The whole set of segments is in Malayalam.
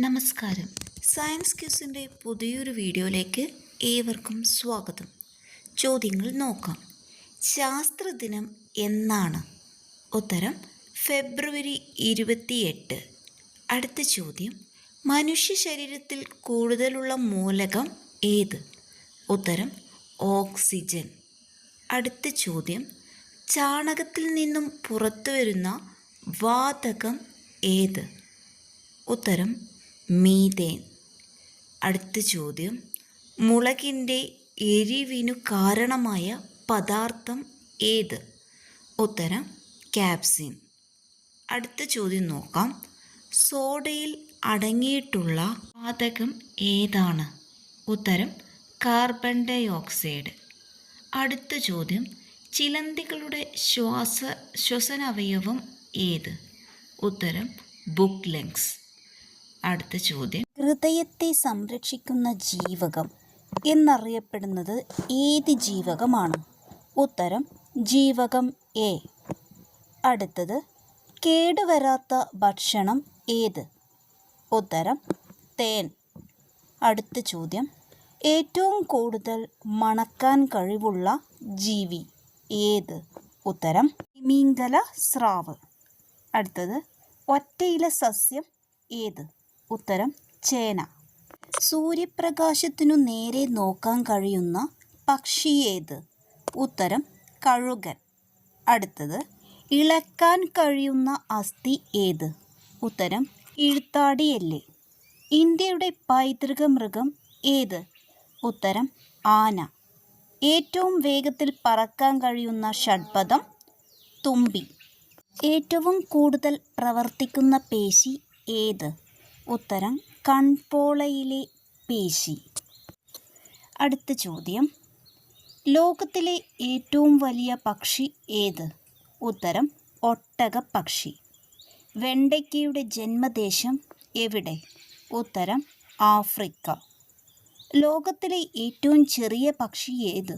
നമസ്കാരം. സയൻസ് ക്യൂസിൻ്റെ പുതിയൊരു വീഡിയോയിലേക്ക് ഏവർക്കും സ്വാഗതം. ചോദ്യങ്ങൾ നോക്കാം. ശാസ്ത്രദിനം എന്നാണ്? ഉത്തരം ഫെബ്രുവരി 28. അടുത്ത ചോദ്യം, മനുഷ്യ ശരീരത്തിൽ കൂടുതലുള്ള മൂലകം ഏത്? ഉത്തരം ഓക്സിജൻ. അടുത്ത ചോദ്യം, ചാണകത്തിൽ നിന്നും പുറത്തു വരുന്ന വാതകം ഏത്? ഉത്തരം മീഥേൻ. അടുത്ത ചോദ്യം, മുളകിൻ്റെ എരിവിനു കാരണമായ പദാർത്ഥം ഏത്? ഉത്തരം ക്യാപ്സിൻ. അടുത്ത ചോദ്യം നോക്കാം. സോഡയിൽ അടങ്ങിയിട്ടുള്ള വാതകം ഏതാണ്? ഉത്തരം കാർബൺ ഡൈ ഓക്സൈഡ്. അടുത്ത ചോദ്യം, ചിലന്തികളുടെ ശ്വസനാവയവം ഏത്? ഉത്തരം ബുക്ക് ലങ്സ്. അടുത്ത ചോദ്യം, ഹൃദയത്തെ സംരക്ഷിക്കുന്ന ജീവകം എന്നറിയപ്പെടുന്നത് ഏത് ജീവകമാണ്? ഉത്തരം ജീവകം എ. അടുത്തത്, കേടുവരാത്ത ഭക്ഷണം ഏത്? ഉത്തരം തേൻ. അടുത്ത ചോദ്യം, ഏറ്റവും കൂടുതൽ മണക്കാൻ കഴിവുള്ള ജീവി ഏത്? ഉത്തരം തിമിംഗല സ്രാവ്. അടുത്തത്, ഒറ്റയില സസ്യം ഏത്? ഉത്തരം ചേന. സൂര്യപ്രകാശത്തിനു നേരെ നോക്കാൻ കഴിയുന്ന പക്ഷി ഏത്? ഉത്തരം കഴുകൻ. അടുത്തത്, ഇളക്കാൻ കഴിയുന്ന അസ്ഥി ഏത്? ഉത്തരം ഇഴുത്താടിയെല്ല്. ഇന്ത്യയുടെ പൈതൃക മൃഗം ഏത്? ഉത്തരം ആന. ഏറ്റവും വേഗത്തിൽ പറക്കാൻ കഴിയുന്ന ഷഡ്പദം തുമ്പി. ഏറ്റവും കൂടുതൽ പ്രവർത്തിക്കുന്ന പേശി ഏത്? ഉത്തരം കൺപോളയിലെ പേശി. അടുത്ത ചോദ്യം, ലോകത്തിലെ ഏറ്റവും വലിയ പക്ഷി ഏത്? ഉത്തരം ഒട്ടകപ്പക്ഷി. വെണ്ടയ്ക്കയുടെ ജന്മദേശം എവിടെ? ഉത്തരം ആഫ്രിക്ക. ലോകത്തിലെ ഏറ്റവും ചെറിയ പക്ഷി ഏത്?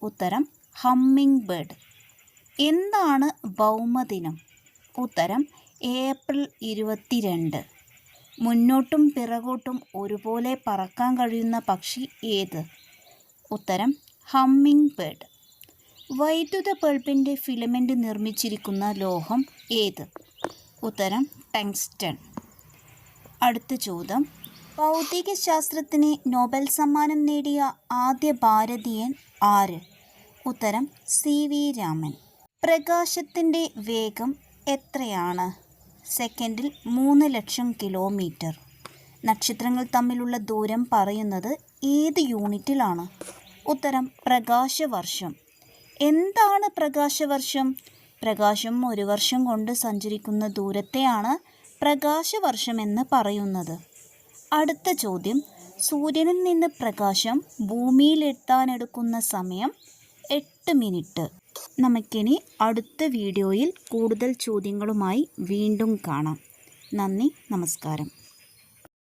ഉത്തരം ഹമ്മിങ് ബേർഡ്. എന്താണ് ഭൗമദിനം? ഉത്തരം ഏപ്രിൽ 22. മുന്നോട്ടും പിറകോട്ടും ഒരുപോലെ പറക്കാൻ കഴിയുന്ന പക്ഷി ഏത്? ഉത്തരം ഹമ്മിങ് ബേർഡ്. വൈദ്യുത ബൾബിൻ്റെ ഫിലമെൻ്റ് നിർമ്മിച്ചിരിക്കുന്ന ലോഹം ഏത്? ഉത്തരം ടങ്സ്റ്റൺ. അടുത്ത ചോദ്യം, ഭൗതികശാസ്ത്രത്തിന് നൊബേൽ സമ്മാനം നേടിയ ആദ്യ ഭാരതീയൻ ആര്? ഉത്തരം CV രാമൻ. പ്രകാശത്തിൻ്റെ വേഗം എത്രയാണ്? സെക്കൻഡിൽ 3,00,000 കിലോമീറ്റർ. നക്ഷത്രങ്ങൾ തമ്മിലുള്ള ദൂരം പറയുന്നത് ഏത് യൂണിറ്റിലാണ്? ഉത്തരം പ്രകാശവർഷം. എന്താണ് പ്രകാശവർഷം? പ്രകാശം ഒരു വർഷം കൊണ്ട് സഞ്ചരിക്കുന്ന ദൂരത്തെയാണ് പ്രകാശവർഷം എന്ന് പറയുന്നത്. അടുത്ത ചോദ്യം, സൂര്യനിൽ നിന്ന് പ്രകാശം ഭൂമിയിലെത്താനെടുക്കുന്ന സമയം 8 മിനിറ്റ്. നമുക്കിനി അടുത്ത വീഡിയോയിൽ കൂടുതൽ ചോദ്യങ്ങളുമായി വീണ്ടും കാണാം. നന്ദി, നമസ്കാരം.